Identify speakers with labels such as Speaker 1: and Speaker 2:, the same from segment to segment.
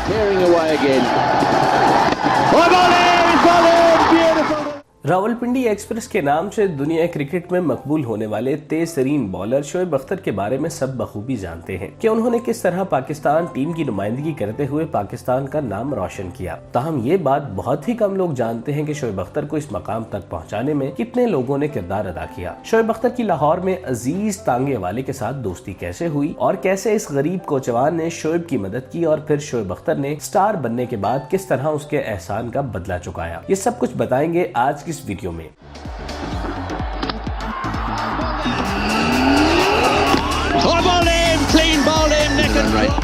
Speaker 1: Tearing away again. Oh, bowling, beautiful.
Speaker 2: Rawalpindi express के नाम से दुनिया क्रिकेट में मकबूल होने वाले तेज तरीन बॉलर शोएब अख्तर के बारे में सब बखूबी जानते हैं कि उन्होंने किस तरह पाकिस्तान टीम की नुमाइंदगी करते हुए पाकिस्तान का नाम रोशन किया। ताहम ये बात बहुत ही कम लोग जानते हैं कि शोएब अख्तर को इस मकाम तक पहुंचाने में कितने लोगों ने किरदार अदा किया। शोएब अख्तर की लाहौर में अजीज तांगे वाले के साथ दोस्ती कैसे हुई और कैसे इस गरीब कोचवान ने शोएब की मदद की और फिर शोएब अख्तर ने स्टार बनने के बाद किस तरह उसके एहसान का बदला चुकाया, ये सब कुछ बताएंगे आज इस वीडियो में।
Speaker 1: Clean ball in, neck and right.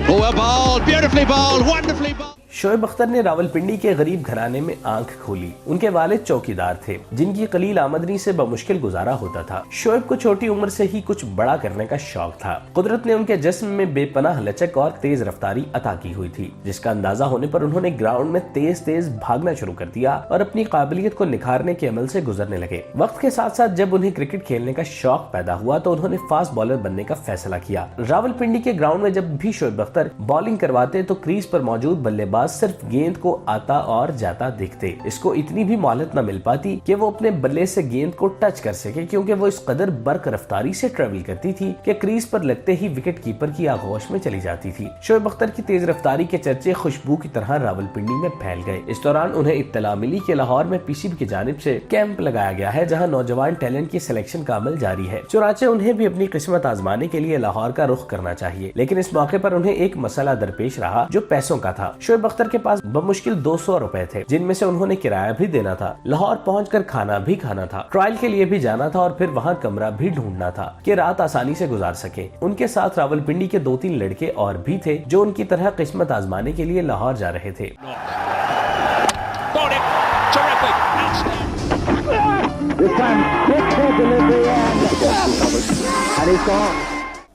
Speaker 1: Oh, a ball, beautifully balled, wonderfully balled.
Speaker 2: Shoaib Akhtar ने रावलपिंडी के गरीब घराने में आंख खोली। उनके वालिद चौकीदार थे जिनकी कलील आमदनी से बमुश्किल गुजारा होता था। शोएब को छोटी उम्र से ही कुछ बड़ा करने का शौक था। कुदरत ने उनके जिस्म में बेपनाह लचक और तेज रफ्तारी अता की हुई थी, जिसका अंदाजा होने पर उन्होंने ग्राउंड में तेज तेज भागना शुरू कर दिया और अपनी काबिलियत को निखारने के अमल से गुजरने लगे। वक्त के साथ साथ जब उन्हें क्रिकेट खेलने का शौक पैदा हुआ तो उन्होंने फास्ट बॉलर बनने का फैसला किया। रावलपिंडी के ग्राउंड में जब भी शोएब अख्तर बॉलिंग करवाते तो क्रीज पर मौजूद बल्लेबाज सिर्फ गेंद को आता और जाता देखते। इसको इतनी भी मोहलत न मिल पाती कि वो अपने बल्ले से गेंद को टच कर सके, क्योंकि वो इस कदर बर्क रफ्तारी से ट्रेवल करती थी कि क्रीज पर लगते ही विकेट कीपर की आगोश में चली जाती थी। शोएब अख्तर की तेज रफ्तारी के चर्चे खुशबू की तरह रावलपिंडी में फैल गए। इस दौरान उन्हें इत्तला मिली कि लाहौर में पीसीबी की जानिब से कैंप लगाया गया है, जहां नौजवान टैलेंट की सिलेक्शन का अमल जारी है। चुनाचे उन्हें भी अपनी किस्मत आजमाने के लिए लाहौर का रुख करना चाहिए, लेकिन इस मौके पर उन्हें एक मसला दरपेश रहा जो पैसों का था। शोएब अख्तर के पास बमुश्किल 200 रुपए थे, जिनमें से उन्होंने किराया भी देना था, लाहौर पहुंचकर खाना भी खाना था, ट्रायल के लिए भी जाना था और फिर वहां कमरा भी ढूंढना था कि रात आसानी से गुजार सके। उनके साथ रावलपिंडी के 2-3 लड़के और भी थे जो उनकी तरह किस्मत आजमाने के लिए लाहौर जा रहे थे।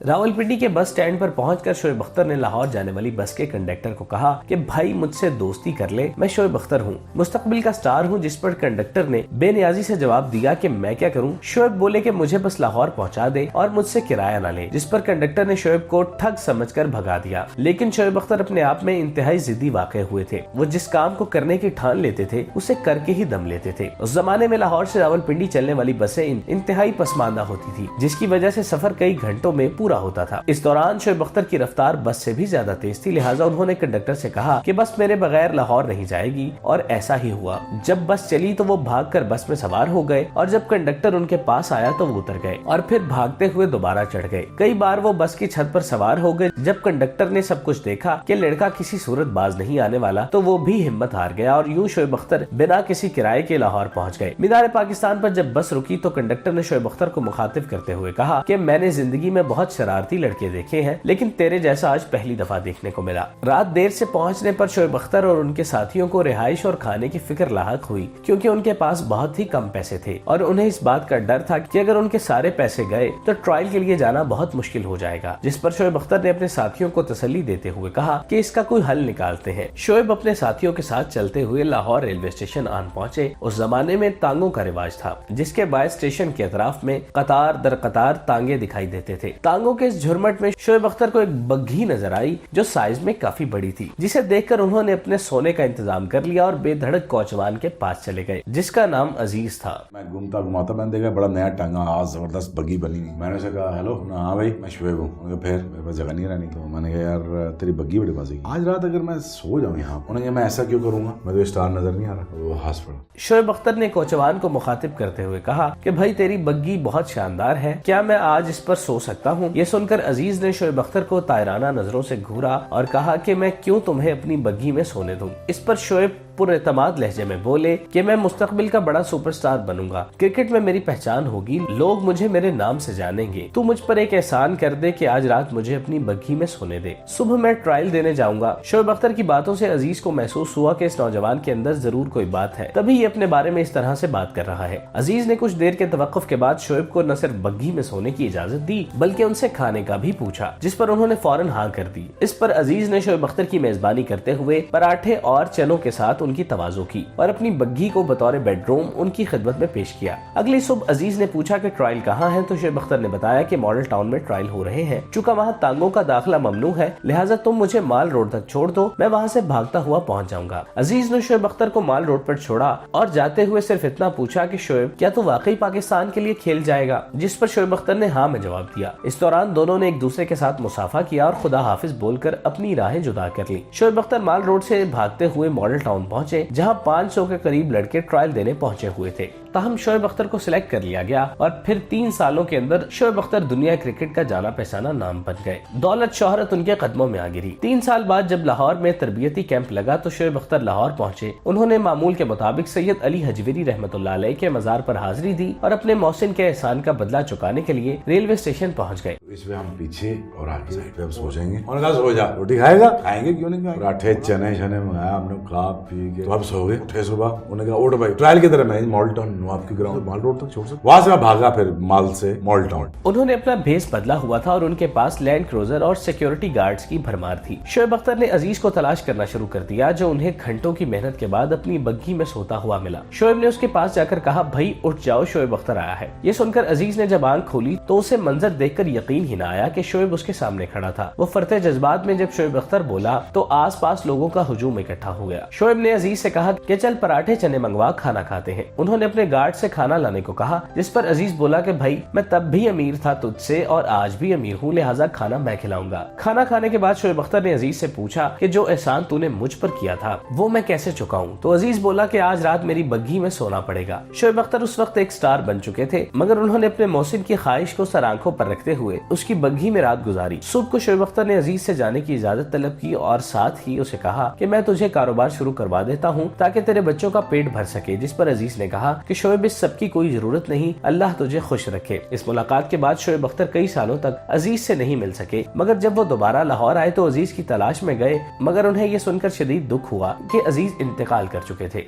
Speaker 2: रावलपिंडी के बस स्टैंड पर पहुंचकर शोएब अख्तर ने लाहौर जाने वाली बस के कंडक्टर को कहा कि भाई मुझसे दोस्ती कर ले, मैं शोएब अख्तर हूं, मुस्तकबिल का स्टार हूं। जिस पर कंडक्टर ने बेनियाजी से जवाब दिया कि मैं क्या करूं। शोएब बोले कि मुझे बस लाहौर पहुंचा दे और मुझसे किराया ना ले, जिस पर कंडक्टर ने शोएब को ठग समझकर भगा दिया। लेकिन शोएब अख्तर अपने आप में इंतहाई जिद्दी वाक़े हुए थे। वो जिस काम को करने की ठान लेते थे उसे करके ही दम लेते थे। उस जमाने में लाहौर से रावलपिंडी चलने वाली बसें इंतहाई पसमानदा होती थी, जिसकी वजह से सफर कई घंटों में पूरा होता था। इस दौरान शोएब अख्तर की रफ्तार बस से भी ज्यादा तेज थी, लिहाजा उन्होंने कंडक्टर से कहा कि बस मेरे बगैर लाहौर नहीं जाएगी, और ऐसा ही हुआ। जब बस चली तो वो भागकर बस में सवार हो गए और जब कंडक्टर उनके पास आया तो वो उतर गए और फिर भागते हुए दोबारा चढ़ गए। कई बार वो बस की छत पर सवार हो गए। जब कंडक्टर ने सब कुछ देखा कि लड़का किसी सूरत बाज नहीं आने वाला तो वो भी हिम्मत हार गया और यूं शोएब अख्तर बिना किसी किराए के लाहौर पहुंच गए। मीनार पाकिस्तान पर जब बस रुकी तो कंडक्टर ने शोएब अख्तर को मुखातिब करते हुए कहा कि मैंने जिंदगी में बहुत शरारती लड़के देखे हैं, लेकिन तेरे जैसा आज पहली दफा देखने को मिला। रात देर से पहुंचने पर शोएब अख्तर और उनके साथियों को रिहाइश और खाने की फिक्र लाहक हुई, क्योंकि उनके पास बहुत ही कम पैसे थे और उन्हें इस बात का डर था कि अगर उनके सारे पैसे गए तो ट्रायल के लिए जाना बहुत मुश्किल हो जाएगा। जिस पर शोएब अख्तर ने अपने साथियों को तसल्ली देते हुए कहा कि इसका कोई हल निकालते हैं। शोएब अपने साथियों के साथ चलते हुए लाहौर रेलवे स्टेशन आन पहुंचे। उस जमाने में तांगों का रिवाज था, जिसके बाद स्टेशन के अतराफ में कतार दर कतार तांगे दिखाई देते थे। तांगों के इस झुरमट में शोएब अख्तर को एक बग्घी नजर आई जो साइज में काफी बड़ी थी, जिसे देखकर उन्होंने अपने सोने का इंतजाम कर लिया और बेधड़क कोचवान के पास चले गए, जिसका नाम अजीज था।
Speaker 3: मैं घूमता घुमाता मैंने देखा बड़ा नया टांगा, आज जबरदस्त बग्घी बनी हुई। मैंने उसे कहा हेलो, हाँ भाई मैं शोएब हूँ। फिर मेरे पास जगह नहीं रहनी, तो मैंने कहा यार तेरी बग्घी बड़ी मजे की, आज रात अगर मैं सो जाऊँ यहाँ। उन्होंने कहा मैं ऐसा क्यों करूंगा, मैं तो स्टार नजर नहीं आ रहा। वो हंस पड़ा।
Speaker 2: शोएब अख्तर ने कोचवान को मुखातिब करते हुए कहा कि भाई तेरी बग्घी बहुत शानदार है, क्या मैं आज इस पर सो सकता हूँ। ये सुनकर अजीज ने शोएब अख्तर को तायराना नजरों से घूरा और कहा कि मैं क्यों तुम्हें अपनी बग्घी में सोने दूं। इस पर शोएब पुरएतमाद लहजे में बोले कि मैं मुस्तकबिल का बड़ा सुपरस्टार बनूंगा, क्रिकेट में मेरी पहचान होगी, लोग मुझे मेरे नाम से जानेंगे। तू मुझ पर एक एहसान कर दे कि आज रात मुझे अपनी बग्घी में सोने दे, सुबह मैं ट्रायल देने जाऊंगा। शोएब अख्तर की बातों से अजीज को महसूस हुआ कि इस नौजवान के अंदर जरूर कोई बात है, तभी ये अपने बारे में इस तरह से बात कर रहा है। अजीज ने कुछ देर के तवक्कुफ के बाद शोएब को न सिर्फ बग्घी में सोने की इजाजत दी बल्कि उनसे खाने का भी पूछा, जिस पर उन्होंने फौरन हाँ कर दी। इस पर अजीज ने शोएब अख्तर की मेजबानी करते हुए पराठे और चनों के साथ ان کی तवाज़ो की और अपनी बग्घी को बतौर बेडरूम उनकी खिदमत में पेश किया। अगली सुबह अजीज ने पूछा कि ट्रायल कहाँ है, तो शोएब अख्तर ने बताया कि मॉडल टाउन में ट्रायल हो रहे हैं। चूंकि वहाँ तांगों का दाखिला ममनू है, लिहाजा तुम मुझे माल रोड तक छोड़ दो, मैं वहाँ से भागता हुआ पहुँच जाऊंगा। अजीज ने शोएब अख्तर को माल रोड पर छोड़ा और जाते हुए सिर्फ इतना पूछा कि शोएब, क्या तू वाकई पाकिस्तान के लिए खेल जाएगा, जिस पर शोएब अख्तर ने हाँ में जवाब दिया। इस दौरान दोनों ने एक दूसरे के साथ मुसाफा किया और खुदा हाफिज बोलकर अपनी राहें जुदा कर ली। शोएब अख्तर माल रोड से भागते हुए मॉडल टाउन पहुंचे, जहां 500 के करीब लड़के ट्रायल देने पहुंचे हुए थे। ताहम शोएब अख्तर को सिलेक्ट कर लिया गया और फिर 3 सालों के अंदर शोएब अख्तर दुनिया क्रिकेट का जाना पहचाना नाम बन गए। दौलत शोहरत उनके कदमों में आ गिरी। 3 साल बाद जब लाहौर में तरबियती कैंप लगा तो शोएब अख्तर लाहौर पहुंचे। उन्होंने मामूल के मुताबिक सैयद अली हजवीरी रहमतुल्लाह अलैह के मजार पर हाजिरी दी और अपने मोहसिन के एहसान का बदला चुकाने के लिए रेलवे स्टेशन पहुँच गए।
Speaker 3: इसमें हम पीछे और आगे साइड पे हम सोचेंगे, उन्होंने कहा सो जा, रोटी खाएगा, खाएंगे क्यों नहीं खाएंगे, पराठे चने शने मंगाया हमने, खा पी के तो अब सो गए। उठे सुबह, उन्होंने कहा उठ भाई, ट्रायल की तरह मैं मॉल टाउन नवाब की ग्राउंड माल रोड तक छोड़ सकता। वहां से मैं भागा फिर माल से मॉल टाउन।
Speaker 2: उन्होंने अपना भेस बदला हुआ था और उनके पास लैंड क्रूजर और सिक्योरिटी गार्ड्स की भरमार थी। शोएब अख्तर ने अजीज को तलाश करना शुरू कर दिया, जो उन्हें घंटों की मेहनत के बाद अपनी बग्घी में सोता हुआ मिला। शोएब ने उसके पास जाकर कहा, भाई उठ जाओ, शोएब अख्तर आया है। ये सुनकर अजीज ने जब आंख खोली तो उसे मंजर देखकर यकीन ही न आया कि शोएब उसके सामने खड़ा था। वो फरते जज्बात में जब शोएब अख्तर बोला तो आसपास लोगों का हुजूम इकट्ठा हो गया। शोएब ने अजीज से कहा कि चल पराठे चने मंगवा, खाना खाते हैं। उन्होंने अपने गार्ड से खाना लाने को कहा, जिस पर अजीज बोला कि भाई मैं तब भी अमीर था तुझसे और आज भी अमीर हूँ, लिहाजा खाना मैं खिलाऊंगा। खाना खाने के बाद शोएब अख्तर ने अजीज से पूछा कि जो एहसान तूने मुझ पर किया था वो मैं कैसे चुकाऊं। तो अजीज बोला कि आज रात मेरी बग्घी में सोना पड़ेगा। शोएब अख्तर उस वक्त एक स्टार बन चुके थे, मगर उन्होंने अपने मोहसिन की ख्वाहिश को सर आंखों पर रखते हुए उसकी बग्घी में रात गुजारी। सुबह को शोएब अख्तर ने अजीज से जाने की इजाजत तलब की और साथ ही उसे कहा कि मैं तुझे कारोबार शुरू करवा देता हूँ ताकि तेरे बच्चों का पेट भर सके, जिस पर अजीज ने कहा कि शोएब इस सब की कोई जरूरत नहीं, अल्लाह तुझे खुश रखे। इस मुलाकात के बाद शोएब अख्तर कई सालों तक अजीज से नहीं मिल सके, मगर जब वो दोबारा लाहौर आए तो अजीज की तलाश में गए, मगर उन्हें ये सुनकर शदीद दुख हुआ कि अजीज इंतकाल कर चुके थे।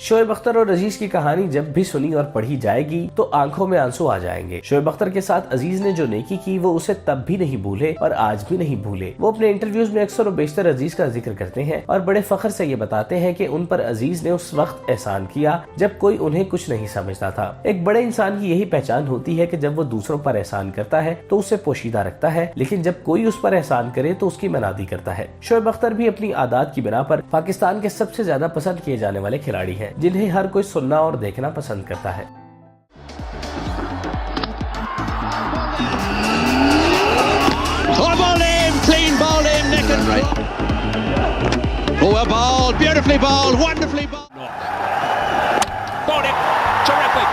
Speaker 2: शोएब अख्तर और अजीज की कहानी जब भी सुनी और पढ़ी जाएगी तो आंखों में आंसू आ जाएंगे। शोएब अख्तर के साथ अजीज ने जो नेकी की वो उसे तब भी नहीं भूले और आज भी नहीं भूले। वो अपने इंटरव्यूज में अक्सर और बेशतर अजीज का जिक्र करते हैं और बड़े फख्र से ये बताते हैं कि उन पर अजीज ने उस वक्त एहसान किया जब कोई उन्हें कुछ नहीं समझता था। एक बड़े इंसान की यही पहचान होती है कि जब वो दूसरों पर एहसान करता है तो उसे पोशीदा रखता है, लेकिन जब कोई उस पर एहसान करे तो उसकी मनादी करता है। शोएब अख्तर भी अपनी आदत की बिना पर पाकिस्तान के सबसे ज्यादा पसंद किए जाने वाले खिलाड़ी हैं, जिन्हें हर कोई सुनना और देखना पसंद करता है।
Speaker 1: Clean ball in, neck and right. Oh, a ball, beautifully ball, wonderfully ball. Ball it, terrific.